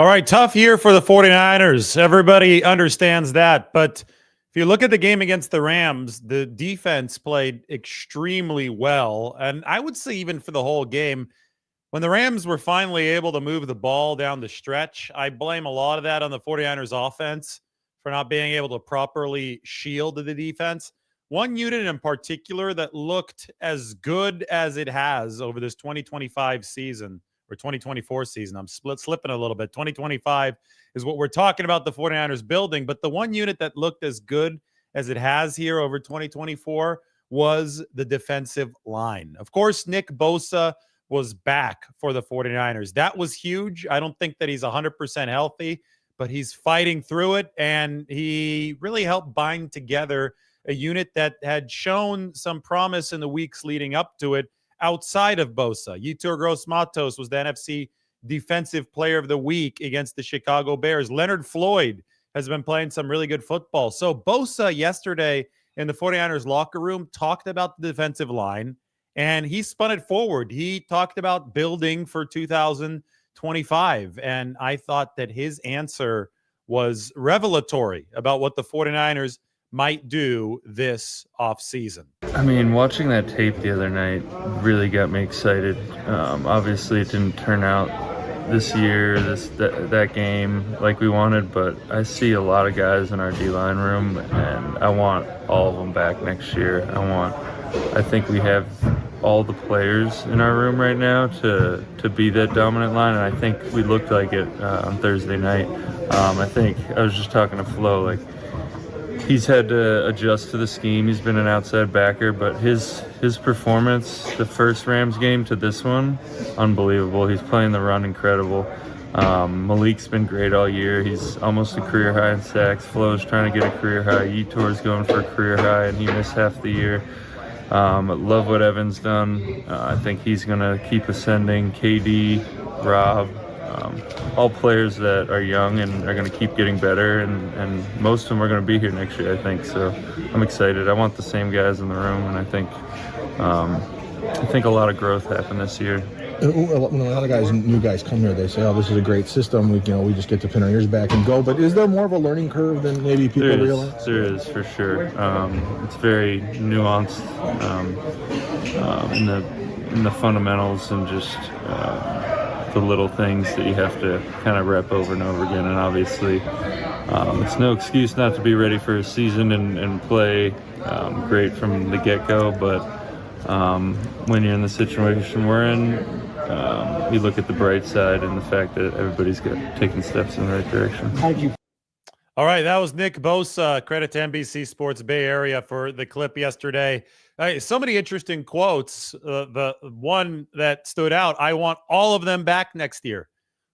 All right, tough year for the 49ers. Everybody understands that. But if you look at the game against the Rams, the defense played extremely well. And I would say even for the whole game, when the Rams were finally able to move the ball down the stretch, I blame a lot of that on the 49ers offense for not being able to properly shield the defense. One unit in particular that looked as good as it has over this 2025 season or 2024 season. I'm slipping a little bit. 2025 is what we're talking about the 49ers building, but the one unit that looked as good as it has here over 2024 was the defensive line. Of course, Nick Bosa was back for the 49ers. That was huge. I don't think that he's 100% healthy, but he's fighting through it, and he really helped bind together a unit that had shown some promise in the weeks leading up to it outside of Bosa. Yetur Gross-Matos was the NFC Defensive Player of the Week against the Chicago Bears. Leonard Floyd has been playing some really good football. So Bosa yesterday in the 49ers locker room talked about the defensive line, and he spun it forward. He talked about building for 2025, and I thought that his answer was revelatory about what the 49ers might do this offseason. I mean, watching that tape the other night really got me excited. Obviously, it didn't turn out this year, that game like we wanted, but I see a lot of guys in our D-line room, and I want all of them back next year. I think we have all the players in our room right now to be that dominant line, and I think we looked like it on Thursday night. I was just talking to Flo, like, he's had to adjust to the scheme. He's been an outside backer, but his performance, the first Rams game to this one, unbelievable. He's playing the run incredible. Malik's been great all year. He's almost a career high in sacks. Flo's trying to get a career high. Yetur's going for a career high, and he missed half the year. Love what Evan's done. I think he's going to keep ascending. KD, Rob, all players that are young and are going to keep getting better, and most of them are going to be here next year, I think. So I'm excited. I want the same guys in the room, and I think a lot of growth happened this year. When a lot of guys, new guys come here, they say, "Oh, this is a great system. We just get to pin our ears back and go." But is there more of a learning curve than maybe people realize? There is, for sure. It's very nuanced in the fundamentals and just the little things that you have to kind of rep over and over again. And obviously, it's no excuse not to be ready for a season and play great from the get-go. But when you're in the situation we're in, you look at the bright side and the fact that everybody's taking steps in the right direction. Thank you. All right, that was Nick Bosa. Credit to NBC Sports Bay Area for the clip yesterday. So many interesting quotes. The one that stood out, I want all of them back next year.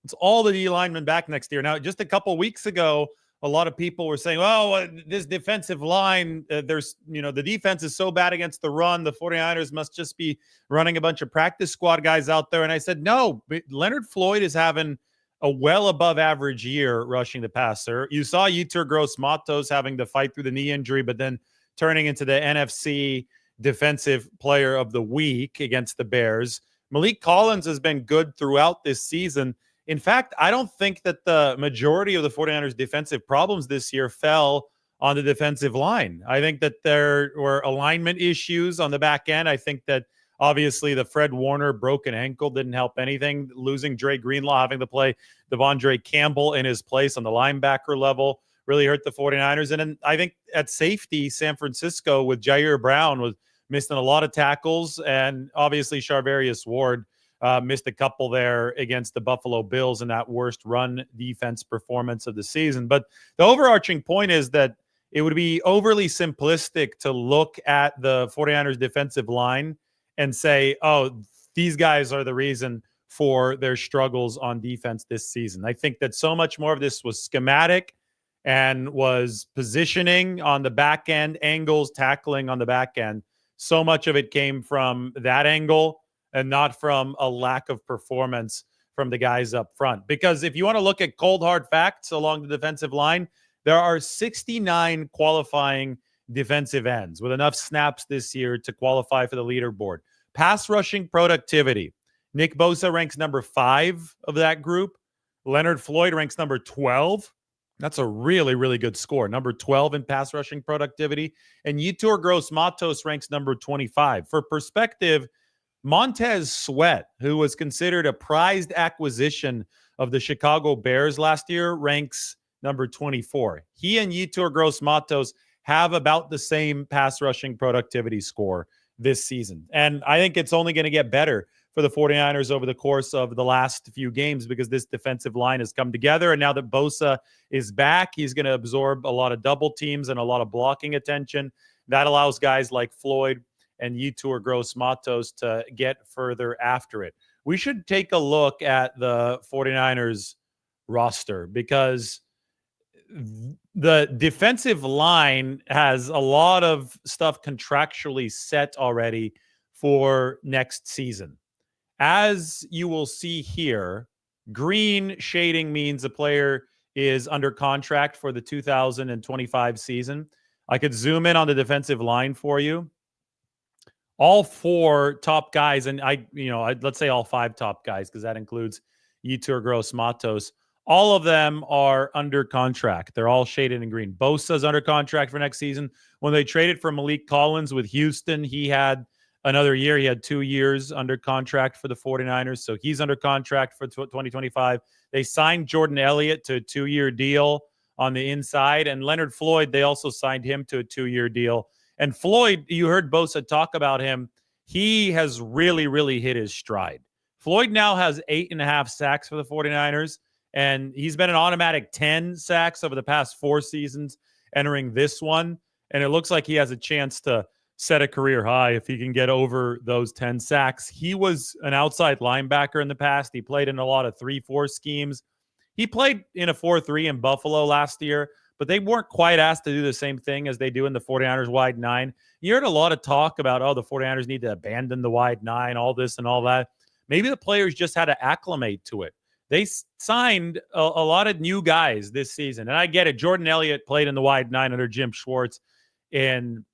It's all the D linemen back next year. Now, just a couple weeks ago, a lot of people were saying, oh, this defensive line, the defense is so bad against the run. The 49ers must just be running a bunch of practice squad guys out there. And I said, no, Leonard Floyd is having a well above average year rushing the passer. You saw Yetur Gross-Matos having to fight through the knee injury, but then turning into the NFC Defensive Player of the Week against the Bears. Malik Collins has been good throughout this season. In fact, I don't think that the majority of the 49ers defensive problems this year fell on the defensive line. I think that there were alignment issues on the back end. I think that obviously the Fred Warner broken ankle didn't help anything. Losing Dre Greenlaw, having to play Devondre Campbell in his place on the linebacker level really hurt the 49ers. And then I think at safety, San Francisco with Jair Brown was missing a lot of tackles. And obviously Charvarius Ward missed a couple there against the Buffalo Bills in that worst run defense performance of the season. But the overarching point is that it would be overly simplistic to look at the 49ers defensive line and say, oh, these guys are the reason for their struggles on defense this season. I think that so much more of this was schematic and was positioning on the back end, angles, tackling on the back end. So much of it came from that angle and not from a lack of performance from the guys up front. Because if you want to look at cold, hard facts along the defensive line, there are 69 qualifying defensive ends with enough snaps this year to qualify for the leaderboard. Pass rushing productivity. Nick Bosa ranks number 5 of that group. Leonard Floyd ranks number 12. That's a really, really good score. Number 12 in pass rushing productivity. And Yetur Gross-Matos ranks number 25. For perspective, Montez Sweat, who was considered a prized acquisition of the Chicago Bears last year, ranks number 24. He and Yetur Gross-Matos have about the same pass rushing productivity score this season. And I think it's only going to get better for the 49ers over the course of the last few games because this defensive line has come together. And now that Bosa is back, he's going to absorb a lot of double teams and a lot of blocking attention. That allows guys like Floyd and Yetur Gross-Matos to get further after it. We should take a look at the 49ers roster because the defensive line has a lot of stuff contractually set already for next season. As you will see here, green shading means a player is under contract for the 2025 season. I could zoom in on the defensive line for you. All four top guys, and let's say all five top guys, because that includes Yetur Gross-Matos. All of them are under contract. They're all shaded in green. Bosa's under contract for next season. When they traded for Malik Collins with Houston, he had another year. He had 2 years under contract for the 49ers, so he's under contract for 2025. They signed Jordan Elliott to a 2-year deal on the inside, and Leonard Floyd, they also signed him to a 2-year deal. And Floyd, you heard Bosa talk about him. He has really, really hit his stride. Floyd now has 8.5 sacks for the 49ers, and he's been an automatic 10 sacks over the past 4 seasons, entering this one. And it looks like he has a chance to set a career high if he can get over those 10 sacks. He was an outside linebacker in the past. He played in a lot of 3-4 schemes. He played in a 4-3 in Buffalo last year, but they weren't quite asked to do the same thing as they do in the 49ers wide 9. You heard a lot of talk about, the 49ers need to abandon the wide 9, all this and all that. Maybe the players just had to acclimate to it. They signed a lot of new guys this season. And I get it. Jordan Elliott played in the wide 9 under Jim Schwartz in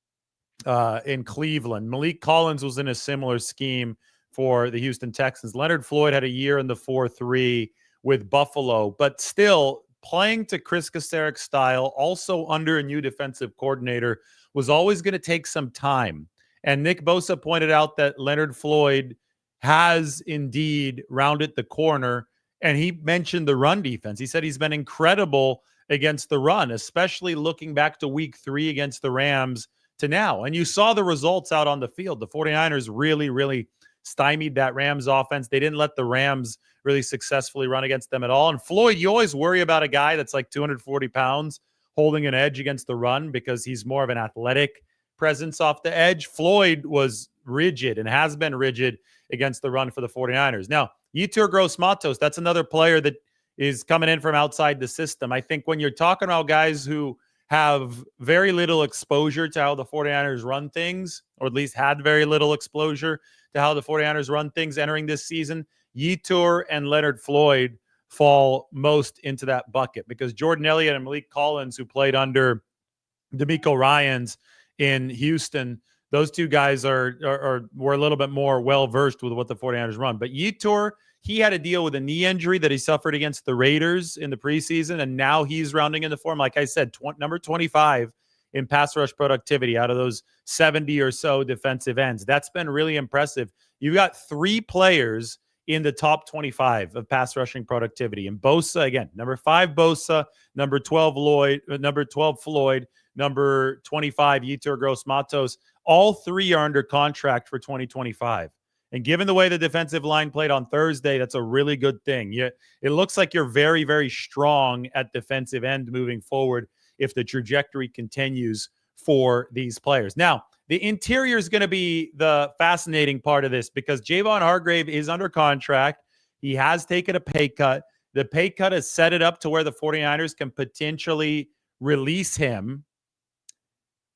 Cleveland. Malik Collins was in a similar scheme for the Houston Texans. Leonard Floyd had a year in the 4-3 with Buffalo, but still playing to Chris Kaceric's style, also under a new defensive coordinator, was always going to take some time. And Nick Bosa pointed out that Leonard Floyd has indeed rounded the corner, and he mentioned the run defense. He said he's been incredible against the run, especially looking back to week 3 against the Rams to now. And you saw the results out on the field. The 49ers really, really stymied that Rams offense. They didn't let the Rams really successfully run against them at all. And Floyd, you always worry about a guy that's like 240 pounds holding an edge against the run because he's more of an athletic presence off the edge. Floyd was rigid and has been rigid against the run for the 49ers. Now, Yetur Gross-Matos, that's another player that is coming in from outside the system. I think when you're talking about guys who have very little exposure to how the 49ers run things, or at least had very little exposure to how the 49ers run things entering this season, Yetur and Leonard Floyd fall most into that bucket because Jordan Elliott and Malik Collins, who played under DeMeco Ryans in Houston, those two guys were a little bit more well-versed with what the 49ers run. But Yetur, he had to deal with a knee injury that he suffered against the Raiders in the preseason, and now he's rounding into form. Like I said, number 25 in pass rush productivity out of those 70 or so defensive ends. That's been really impressive. You've got 3 players in the top 25 of pass rushing productivity. And Bosa, again, number 5 Bosa, number 12 Floyd, number 25 Yetur Gross-Matos. All 3 are under contract for 2025. And given the way the defensive line played on Thursday, that's a really good thing. It looks like you're very, very strong at defensive end moving forward if the trajectory continues for these players. Now, the interior is going to be the fascinating part of this because Javon Hargrave is under contract. He has taken a pay cut. The pay cut has set it up to where the 49ers can potentially release him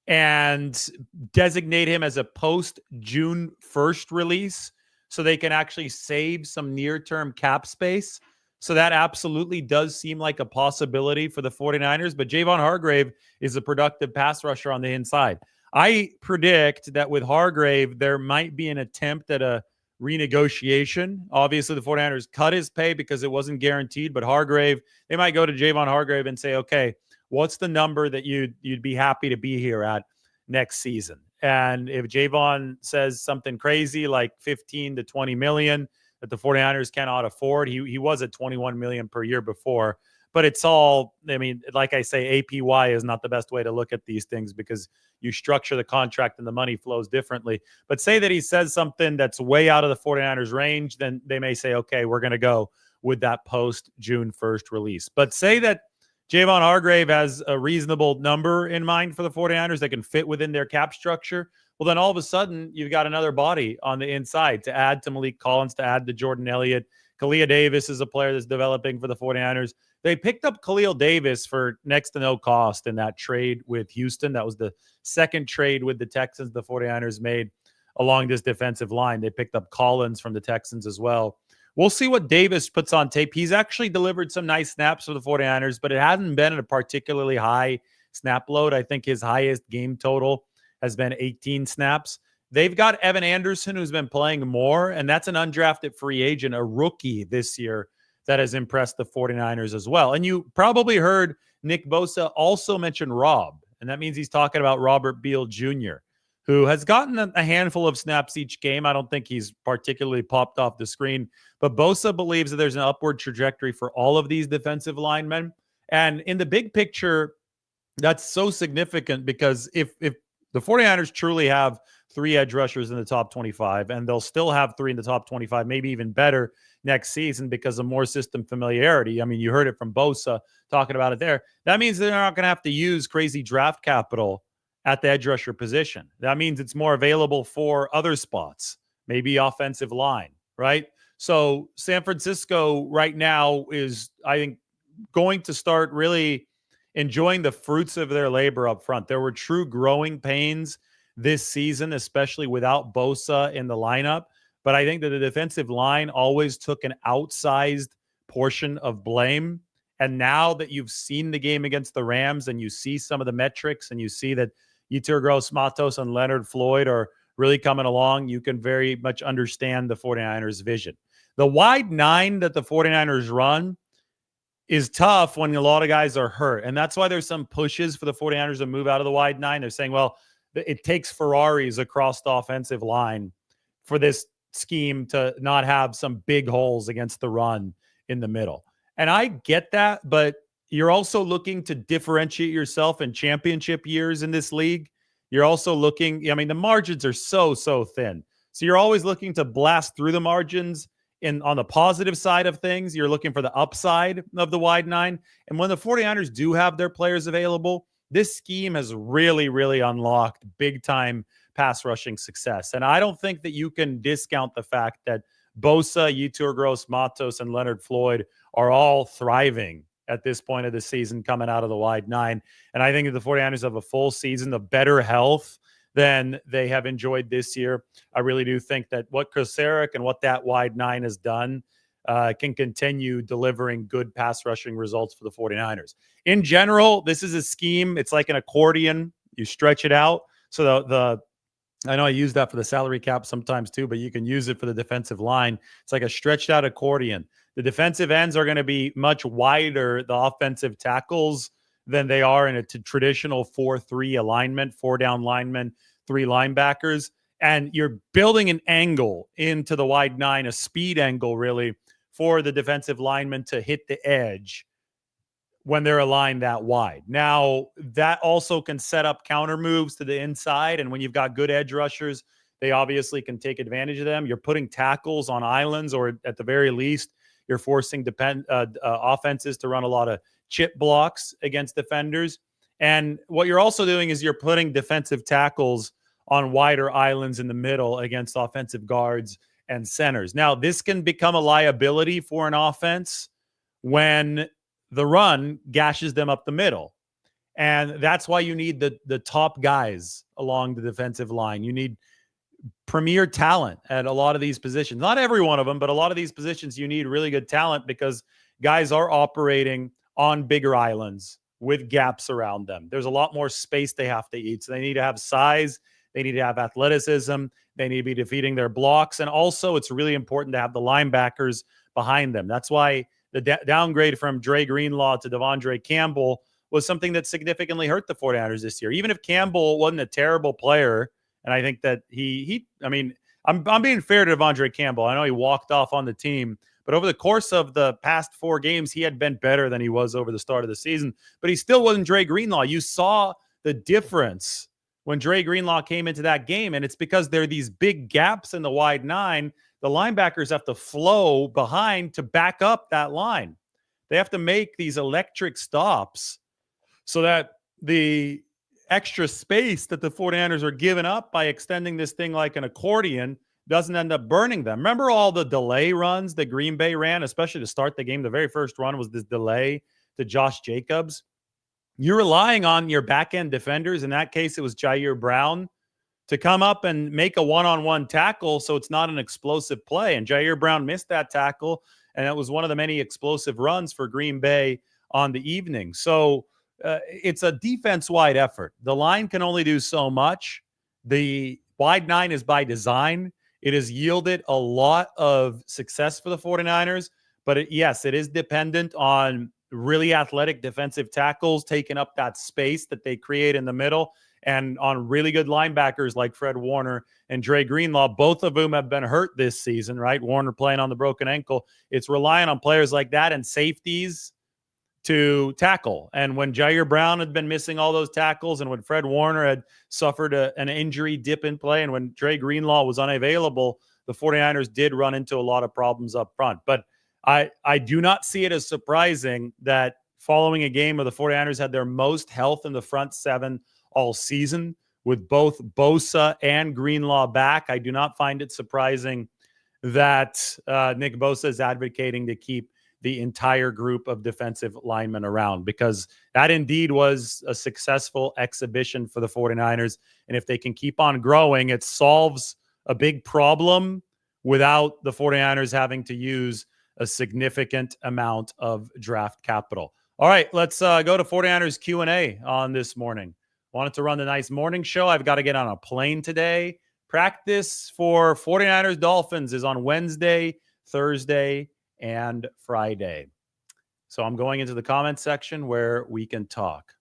and designate him as a post-June 1st release so they can actually save some near-term cap space. So that absolutely does seem like a possibility for the 49ers, but Javon Hargrave is a productive pass rusher on the inside. I predict that with Hargrave, there might be an attempt at a renegotiation. Obviously, the 49ers cut his pay because it wasn't guaranteed, but Hargrave, they might go to Javon Hargrave and say, okay, what's the number that you'd be happy to be here at next season? And if Javon says something crazy like 15 to 20 million that the 49ers cannot afford, he was at 21 million per year before. But it's all, I mean, like I say, APY is not the best way to look at these things because you structure the contract and the money flows differently. But say that he says something that's way out of the 49ers range, then they may say, okay, we're going to go with that post June 1st release. But say that Javon Hargrave has a reasonable number in mind for the 49ers that can fit within their cap structure. Well, then all of a sudden, you've got another body on the inside to add to Malik Collins, to add to Jordan Elliott. Kalia Davis is a player that's developing for the 49ers. They picked up Khalil Davis for next to no cost in that trade with Houston. That was the second trade with the Texans the 49ers made along this defensive line. They picked up Collins from the Texans as well. We'll see what Davis puts on tape. He's actually delivered some nice snaps for the 49ers, but it hasn't been at a particularly high snap load. I think his highest game total has been 18 snaps. They've got Evan Anderson, who's been playing more, and that's an undrafted free agent, a rookie this year that has impressed the 49ers as well. And you probably heard Nick Bosa also mention Rob, and that means he's talking about Robert Beal Jr., who has gotten a handful of snaps each game. I don't think he's particularly popped off the screen, but Bosa believes that there's an upward trajectory for all of these defensive linemen. And in the big picture, that's so significant because if the 49ers truly have 3 edge rushers in the top 25, and they'll still have 3 in the top 25, maybe even better next season because of more system familiarity. I mean, you heard it from Bosa talking about it there. That means they're not going to have to use crazy draft capital at the edge rusher position. That means it's more available for other spots, maybe offensive line, right? So San Francisco right now is, I think, going to start really enjoying the fruits of their labor up front. There were true growing pains this season, especially without Bosa in the lineup. But I think that the defensive line always took an outsized portion of blame. And now that you've seen the game against the Rams and you see some of the metrics and you see that Yetur Gross-Matos and Leonard Floyd are really coming along, you can very much understand the 49ers' vision. The wide 9 that the 49ers run is tough when a lot of guys are hurt. And that's why there's some pushes for the 49ers to move out of the wide 9. They're saying, well, it takes Ferraris across the offensive line for this scheme to not have some big holes against the run in the middle. And I get that, but you're also looking to differentiate yourself in championship years in this league. You're also looking, I mean, the margins are so thin. So you're always looking to blast through the margins on the positive side of things. You're looking for the upside of the wide 9. And when the 49ers do have their players available, this scheme has really unlocked big time pass rushing success. And I don't think that you can discount the fact that Bosa, Yetur Gross-Matos, and Leonard Floyd are all thriving at this point of the season coming out of the wide 9. And I think if the 49ers have a full season of better health than they have enjoyed this year, I really do think that what Kosaric and what that wide 9 has done can continue delivering good pass rushing results for the 49ers. In general, this is a scheme. It's like an accordion. You stretch it out. So I know I use that for the salary cap sometimes too, but you can use it for the defensive line. It's like a stretched out accordion. The defensive ends are going to be much wider, the offensive tackles, than they are in a traditional 4-3 alignment, 4-down linemen, 3 linebackers. And you're building an angle into the wide 9, a speed angle really, for the defensive linemen to hit the edge when they're aligned that wide. Now, that also can set up counter moves to the inside. And when you've got good edge rushers, they obviously can take advantage of them. You're putting tackles on islands, or at the very least, you're forcing offenses to run a lot of chip blocks against defenders. And what you're also doing is you're putting defensive tackles on wider islands in the middle against offensive guards and centers. Now, this can become a liability for an offense when the run gashes them up the middle. And that's why you need the top guys along the defensive line. You need premier talent at a lot of these positions. Not every one of them, but a lot of these positions you need really good talent because guys are operating on bigger islands with gaps around them. There's a lot more space they have to eat. So they need to have size. They need to have athleticism. They need to be defeating their blocks. And also, it's really important to have the linebackers behind them. That's why the downgrade from Dre Greenlaw to Devondre Campbell was something that significantly hurt the 49ers this year. Even if Campbell wasn't a terrible player, and I think that I'm being fair to Devondre Campbell. I know he walked off on the team, but over the course of the past 4 games, he had been better than he was over the start of the season. But he still wasn't Dre Greenlaw. You saw the difference when Dre Greenlaw came into that game, and it's because there are these big gaps in the wide 9. The linebackers have to flow behind to back up that line. They have to make these electric stops so that the extra space that the 49ers are giving up by extending this thing like an accordion doesn't end up burning them. Remember all the delay runs that Green Bay ran, especially to start the game? The very first run was this delay to Josh Jacobs. You're relying on your back-end defenders. In that case, it was Jair Brown to come up and make a one-on-one tackle so it's not an explosive play. And Jair Brown missed that tackle, and it was one of the many explosive runs for Green Bay on the evening. So it's a defense-wide effort. The line can only do so much. The wide 9 is by design. It has yielded a lot of success for the 49ers, but yes, it is dependent on really athletic defensive tackles taking up that space that they create in the middle, and on really good linebackers like Fred Warner and Dre Greenlaw, both of whom have been hurt this season, right? Warner playing on the broken ankle. It's relying on players like that and safeties to tackle. And when Jair Brown had been missing all those tackles, and when Fred Warner had suffered an injury dip in play, and when Dre Greenlaw was unavailable, the 49ers did run into a lot of problems up front. But I do not see it as surprising that following a game where the 49ers had their most health in the front 7 all season, with both Bosa and Greenlaw back, I do not find it surprising that Nick Bosa is advocating to keep the entire group of defensive linemen around, because that indeed was a successful exhibition for the 49ers. And if they can keep on growing, it solves a big problem without the 49ers having to use a significant amount of draft capital. All right, let's go to 49ers Q&A on this morning. Wanted to run the nice morning show. I've got to get on a plane today. Practice for 49ers Dolphins is on Wednesday, Thursday, and Friday. So I'm going into the comment section where we can talk.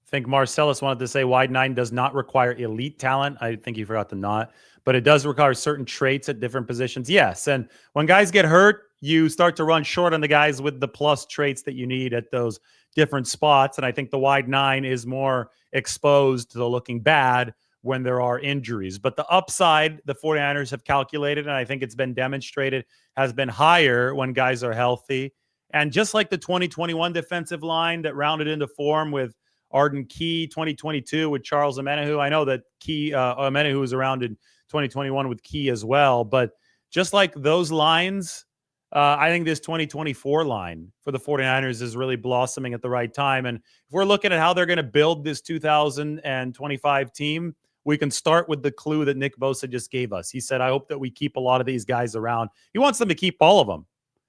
I think Marcellus wanted to say wide 9 does not require elite talent. I think he forgot the not, but it does require certain traits at different positions. Yes. And when guys get hurt, you start to run short on the guys with the plus traits that you need at those different spots. And I think the wide 9 is more exposed to the looking bad when there are injuries. But the upside the 49ers have calculated, and I think it's been demonstrated, has been higher when guys are healthy. And just like the 2021 defensive line that rounded into form with Arden Key, 2022 with Charles Omenihu. I know that Key Omenihu was around in 2021 with Key as well. But just like those lines, I think this 2024 line for the 49ers is really blossoming at the right time. And if we're looking at how they're going to build this 2025 team, we can start with the clue that Nick Bosa just gave us. He said, I hope that we keep a lot of these guys around. He wants them to keep all of them.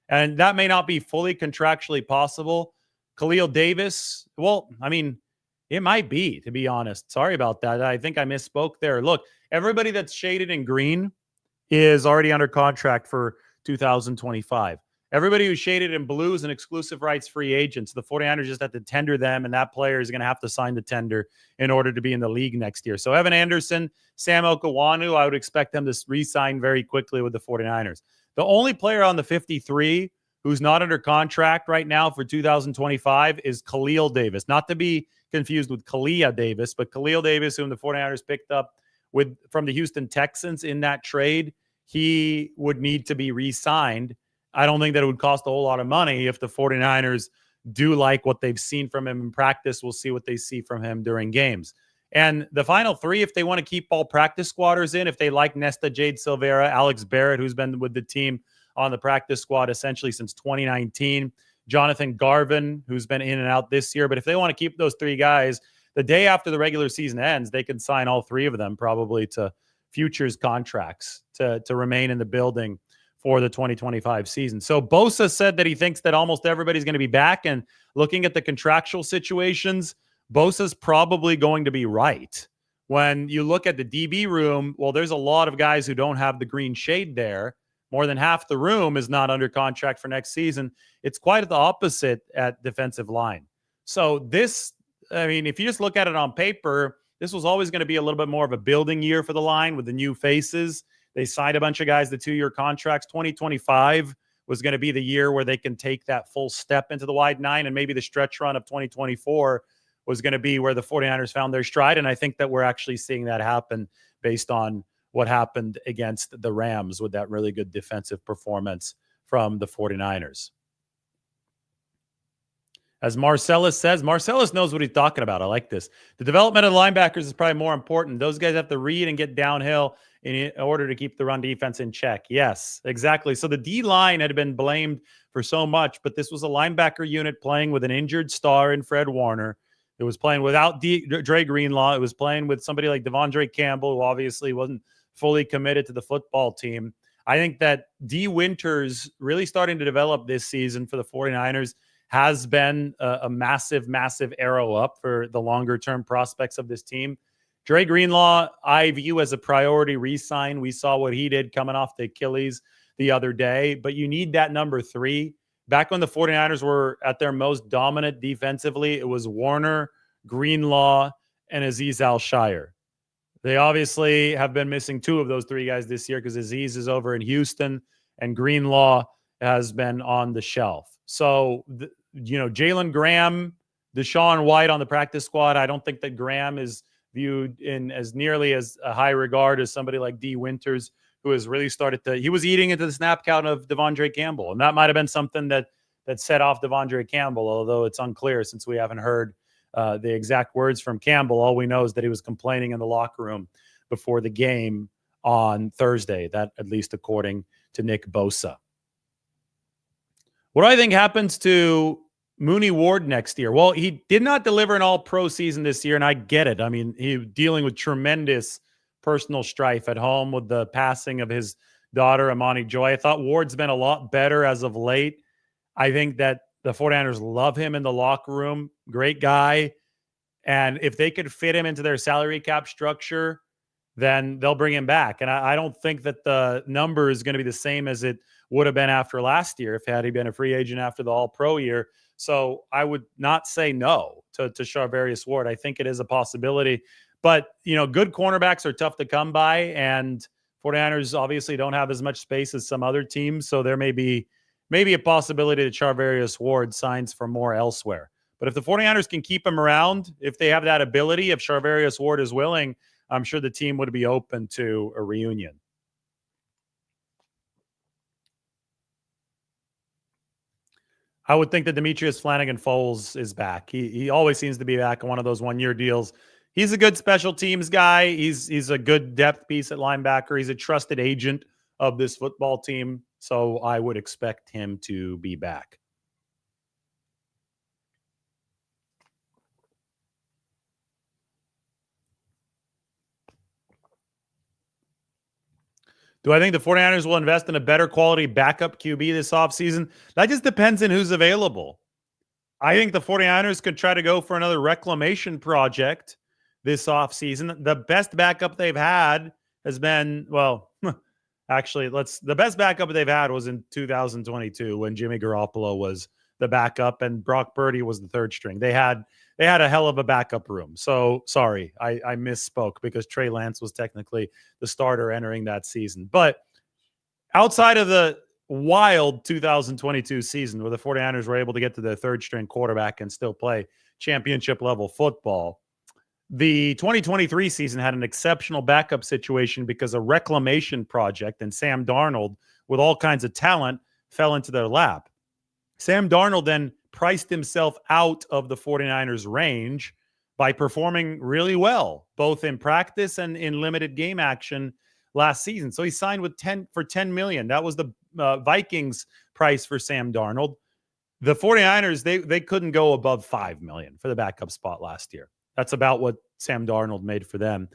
And that may not be fully contractually possible. Khalil Davis, well, I mean, it might be, to be honest. Sorry about that. I think I misspoke there. Look, everybody that's shaded in green is already under contract for 2025. Everybody who's shaded in blue is an exclusive rights free agent. So the 49ers just have to tender them, and that player is going to have to sign the tender in order to be in the league next year. So Evan Anderson, Sam Okawanu, I would expect them to re-sign very quickly with the 49ers. The only player on the 53 who's not under contract right now for 2025 is Khalil Davis. Not to be confused with Kalia Davis, but Khalil Davis, whom the 49ers picked up from the Houston Texans in that trade, he would need to be re-signed. I don't think that it would cost a whole lot of money if the 49ers do like what they've seen from him in practice. We'll see what they see from him during games. And the final 3, if they want to keep all practice squatters in, if they like Nesta Jade Silvera, Alex Barrett, who's been with the team on the practice squad essentially since 2019, Jonathan Garvin, who's been in and out this year. But if they want to keep those 3 guys, the day after the regular season ends, they can sign all 3 of them probably to futures contracts to remain in the building for the 2025 season. So Bosa said that he thinks that almost everybody's going to be back, and looking at the contractual situations, Bosa's probably going to be right. When you look at the DB room, well, there's a lot of guys who don't have the green shade there. More than half the room is not under contract for next season. It's quite the opposite at defensive line. So this, I mean, if you just look at it on paper, this was always going to be a little bit more of a building year for the line with the new faces. They signed a bunch of guys to 2-year contracts. 2025 was going to be the year where they can take that full step into the wide nine, and maybe the stretch run of 2024 was going to be where the 49ers found their stride. And I think that we're actually seeing that happen based on what happened against the Rams with that really good defensive performance from the 49ers. As Marcellus says, Marcellus knows what he's talking about. I like this. The development of the linebackers is probably more important. Those guys have to read and get downhill in order to keep the run defense in check. Yes, exactly. So the D-line had been blamed for so much, but this was a linebacker unit playing with an injured star in Fred Warner. It was playing without Dre Greenlaw. It was playing with somebody like Devondre Campbell, who obviously wasn't fully committed to the football team. I think that D. Winters really starting to develop this season for the 49ers has been a massive, massive arrow up for the longer-term prospects of this team. Dre Greenlaw, I view as a priority re-sign. We saw what he did coming off the Achilles the other day, but you need that number 3. Back when the 49ers were at their most dominant defensively, it was Warner, Greenlaw, and Azeez Al-Shire. They obviously have been missing 2 of those 3 guys this year because Azeez is over in Houston and Greenlaw has been on the shelf. So, Jalen Graham, Deshaun White on the practice squad, I don't think that Graham is viewed in as nearly as a high regard as somebody like D. Winters, who has really started to, he was eating into the snap count of Devondre Campbell. And that might have been something that set off Devondre Campbell, although it's unclear since we haven't heard the exact words from Campbell. All we know is that he was complaining in the locker room before the game on Thursday, that at least according to Nick Bosa. What do I think happens to Mooney Ward next year? Well, he did not deliver an all-pro season this year, and I get it. I mean, he was dealing with tremendous personal strife at home with the passing of his daughter, Amani Joy. I thought Ward's been a lot better as of late. I think that the 49ers love him in the locker room. Great guy. And if they could fit him into their salary cap structure, then they'll bring him back. And I don't think that the number is going to be the same as it would have been after last year if had he been a free agent after the all-pro year. So I would not say no to Charvarius Ward. I think it is a possibility. But, good cornerbacks are tough to come by, and 49ers obviously don't have as much space as some other teams. So there may be a possibility that Charvarius Ward signs for more elsewhere. But if the 49ers can keep him around, if they have that ability, if Charvarius Ward is willing, I'm sure the team would be open to a reunion. I would think that Demetrius Flanagan-Foles is back. He always seems to be back on one of those one-year deals. He's a good special teams guy. He's a good depth piece at linebacker. He's a trusted agent of this football team. So I would expect him to be back. Do I think the 49ers will invest in a better quality backup QB this offseason? That just depends on who's available. I think the 49ers could try to go for another reclamation project this offseason. The best backup they've had has been, the best backup they've had was in 2022 when Jimmy Garoppolo was the backup and Brock Purdy was the third string. They had a hell of a backup room. So sorry, I misspoke because Trey Lance was technically the starter entering that season. But outside of the wild 2022 season where the 49ers were able to get to their third string quarterback and still play championship level football, the 2023 season had an exceptional backup situation because a reclamation project and Sam Darnold with all kinds of talent fell into their lap. Sam Darnold then priced himself out of the 49ers range by performing really well, both in practice and in limited game action last season. So he signed with $10 million. That was the Vikings price for Sam Darnold. The 49ers, they couldn't go above $5 million for the backup spot last year. That's about what Sam Darnold made for them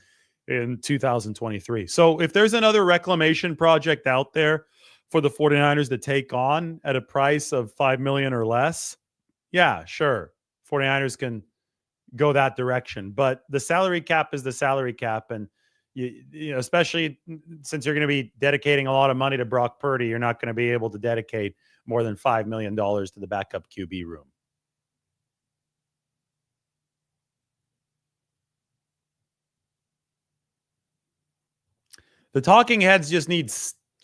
in 2023. So if there's another reclamation project out there for the 49ers to take on at a price of $5 million or less, yeah, sure. 49ers can go that direction. But the salary cap is the salary cap. And, you know, especially since you're going to be dedicating a lot of money to Brock Purdy, you're not going to be able to dedicate more than $5 million to the backup QB room. The talking heads just need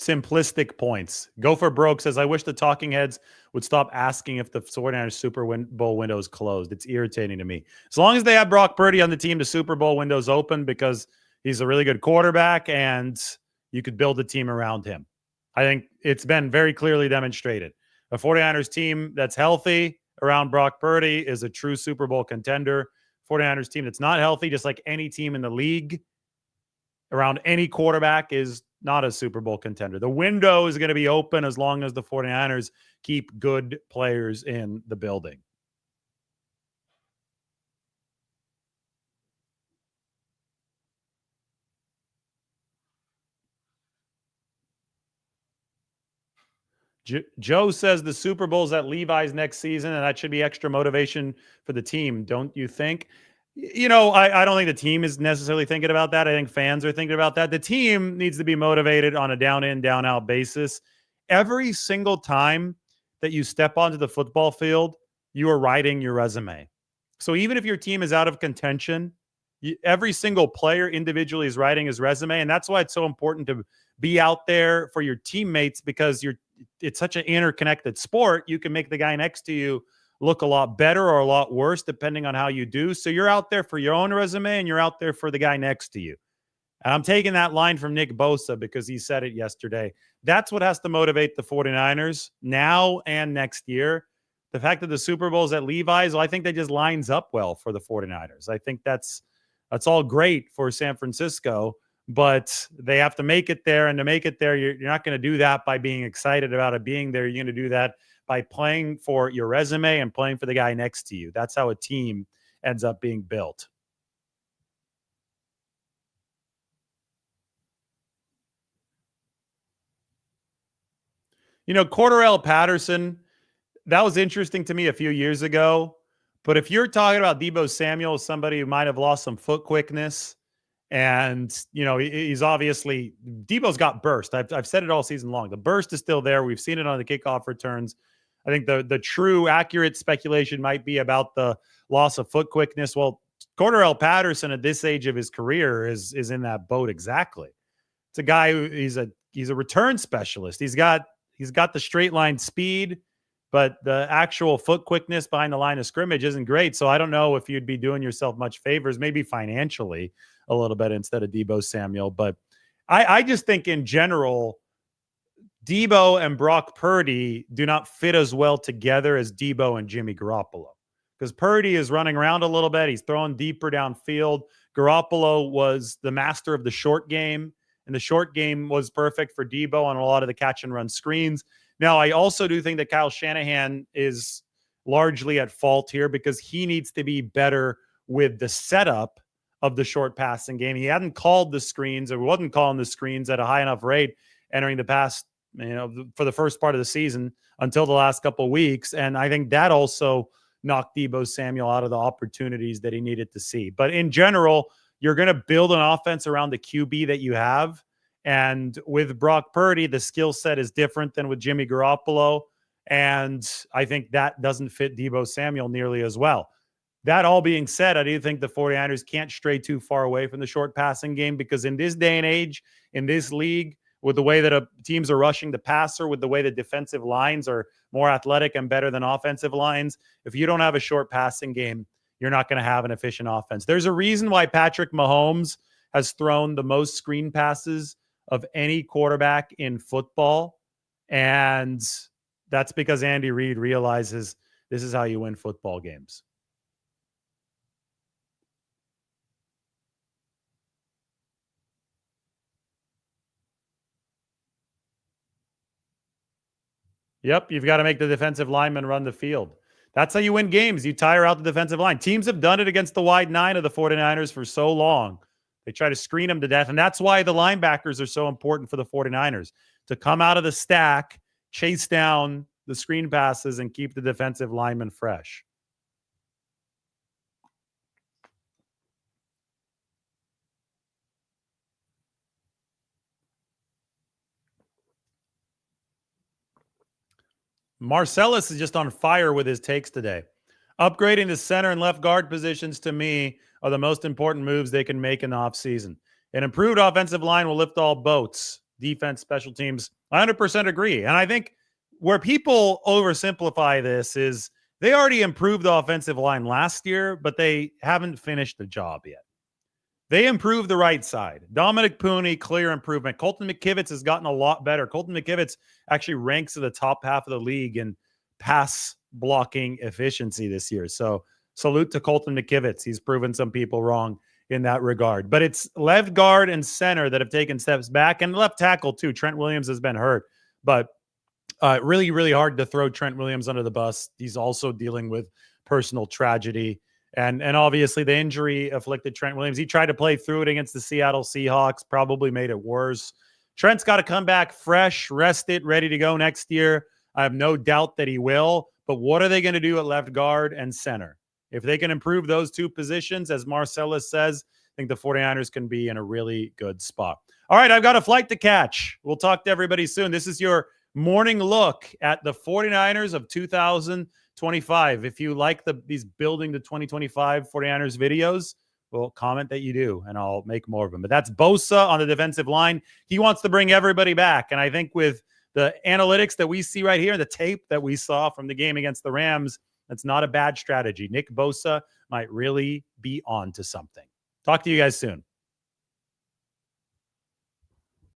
simplistic points. Go for Broke says, I wish the talking heads would stop asking if the 49ers Super Bowl window is closed. It's irritating to me. As long as they have Brock Purdy on the team, the Super Bowl window's open because he's a really good quarterback and you could build a team around him. I think it's been very clearly demonstrated. A 49ers team that's healthy around Brock Purdy is a true Super Bowl contender. 49ers team that's not healthy, just like any team in the league, around any quarterback is not a Super Bowl contender. The window is going to be open as long as the 49ers keep good players in the building. Joe says the Super Bowl's at Levi's next season, and that should be extra motivation for the team, don't you think? You know, I don't think the team is necessarily thinking about that. I think fans are thinking about that. The team needs to be motivated on a down in, down out basis. Every single time that you step onto the football field, you are writing your resume. So even if your team is out of contention, every single player individually is writing his resume. And that's why it's so important to be out there for your teammates, because it's such an interconnected sport. You can make the guy next to you look a lot better or a lot worse, depending on how you do. So you're out there for your own resume and you're out there for the guy next to you. And I'm taking that line from Nick Bosa because he said it yesterday. That's what has to motivate the 49ers now and next year. The fact that the Super Bowl is at Levi's, well, I think that just lines up well for the 49ers. I think that's all great for San Francisco, but they have to make it there. And to make it there, you're not going to do that by being excited about it being there. You're going to do that by playing for your resume and playing for the guy next to you. That's how a team ends up being built. You know, Cordarrelle Patterson, that was interesting to me a few years ago. But if you're talking about Deebo Samuel, somebody who might have lost some foot quickness, and, you know, he's obviously, Deebo's got burst. I've said it all season long. The burst is still there. We've seen it on the kickoff returns. I think the true accurate speculation might be about the loss of foot quickness. Well, Cordarrelle Patterson at this age of his career is in that boat exactly. It's a guy who he's a return specialist. He's got the straight line speed, but the actual foot quickness behind the line of scrimmage isn't great. So I don't know if you'd be doing yourself much favors, maybe financially a little bit instead of Deebo Samuel. But I just think in general, Deebo and Brock Purdy do not fit as well together as Deebo and Jimmy Garoppolo, because Purdy is running around a little bit. He's throwing deeper downfield. Garoppolo was the master of the short game, and the short game was perfect for Deebo on a lot of the catch and run screens. Now, I also do think that Kyle Shanahan is largely at fault here because he needs to be better with the setup of the short passing game. He hadn't called the screens, or wasn't calling the screens at a high enough rate entering the past, for the first part of the season until the last couple of weeks. And I think that also knocked Deebo Samuel out of the opportunities that he needed to see. But in general, you're going to build an offense around the QB that you have. And with Brock Purdy, the skill set is different than with Jimmy Garoppolo. And I think that doesn't fit Deebo Samuel nearly as well. That all being said, I do think the 49ers can't stray too far away from the short passing game, because in this day and age, in this league, with the way that teams are rushing the passer, with the way the defensive lines are more athletic and better than offensive lines, if you don't have a short passing game, you're not going to have an efficient offense. There's a reason why Patrick Mahomes has thrown the most screen passes of any quarterback in football. And that's because Andy Reid realizes this is how you win football games. Yep, you've got to make the defensive linemen run the field. That's how you win games. You tire out the defensive line. Teams have done it against the wide nine of the 49ers for so long. They try to screen them to death, and that's why the linebackers are so important for the 49ers. to come out of the stack, chase down the screen passes, and keep the defensive linemen fresh. Marcellus is just on fire with his takes today. Upgrading the center and left guard positions, to me, are the most important moves they can make in the offseason. An improved offensive line will lift all boats. Defense, special teams, 100% agree. And I think where people oversimplify this is they already improved the offensive line last year, but they haven't finished the job yet. They improved the right side. Dominic Pooney, clear improvement. Colton McKivitz has gotten a lot better. Colton McKivitz actually ranks in the top half of the league in pass blocking efficiency this year. So salute to Colton McKivitz. He's proven some people wrong in that regard. But it's left guard and center that have taken steps back, and left tackle too. Trent Williams has been hurt, but really, really hard to throw Trent Williams under the bus. He's also dealing with personal tragedy. And obviously the injury afflicted Trent Williams. He tried to play through it against the Seattle Seahawks, probably made it worse. Trent's got to come back fresh, rested, ready to go next year. I have no doubt that he will. But what are they going to do at left guard and center? If they can improve those two positions, as Marcellus says, I think the 49ers can be in a really good spot. All right, I've got a flight to catch. We'll talk to everybody soon. This is your morning look at the 49ers of 2025. If you like these building the 2025 49ers videos, well, comment that you do, and I'll make more of them. But that's Bosa on the defensive line. He wants to bring everybody back. And I think with the analytics that we see right here, the tape that we saw from the game against the Rams, that's not a bad strategy. Nick Bosa might really be on to something. Talk to you guys soon.